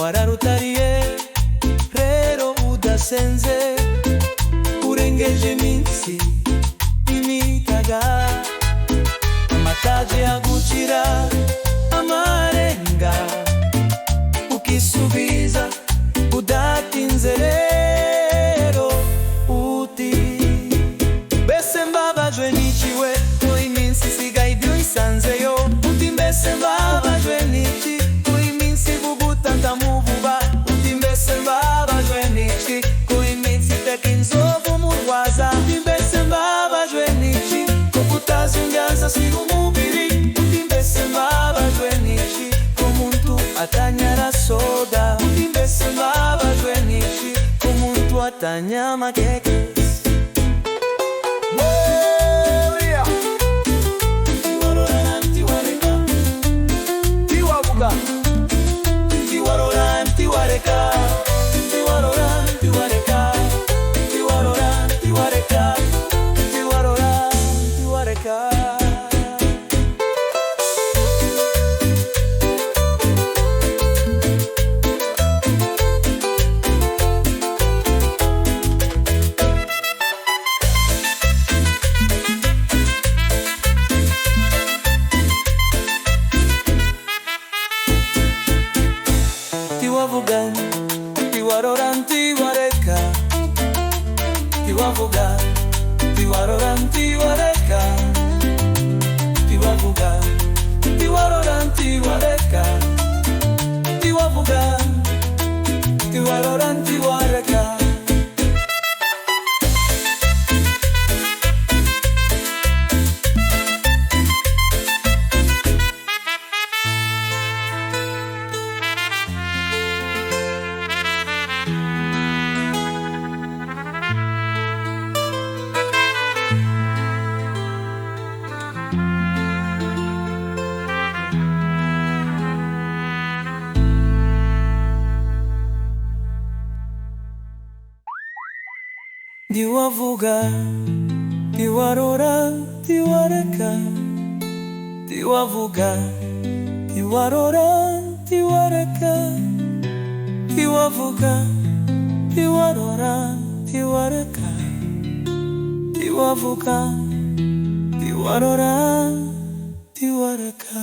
Warara utaraye, rero udasenze, urengeje iminsi, imitaga, amataje agucira amarenga, ukisubiza udatinze rero uti mbese mbabajwe n'ikiwe ko iminsi isigaye ibyo isanzeyo, uti mbese mbabajwe n'iki ko iminsi ivuguta ndamuvuba, uti mbese mbabajwe n'iki ko iminsi iteka inzovu mu rwaza, uti mbese mbabajwe n'iki ko kutazi unyanza siga umubiri, uti mbese mbabajwe n'iki ko muntu atanyara soda, uti mbese mbabajwe n'iki ko muntu atanyama keke. Ntiwarora, ntiwareka, ntiwarora, ntiwareka, ntiwarora, ntiwareka, ntiwarora, ntiwareka. Ntiwavuga, ntiwarora, ntiwareka, ntiwavuga, ntiwarora, ntiwareka, ntiwavuga, ntiwarora, ntiwareka, ntiwavuga, ntiwarora, ntiwareka. Ntiwavuga, ntiwarora, ntiwareka, ntiwavuga, ntiwarora, ntiwareka, ntiwavuga, ntiwarora, ntiwareka, ntiwavuga, ntiwarora, ntiwareka.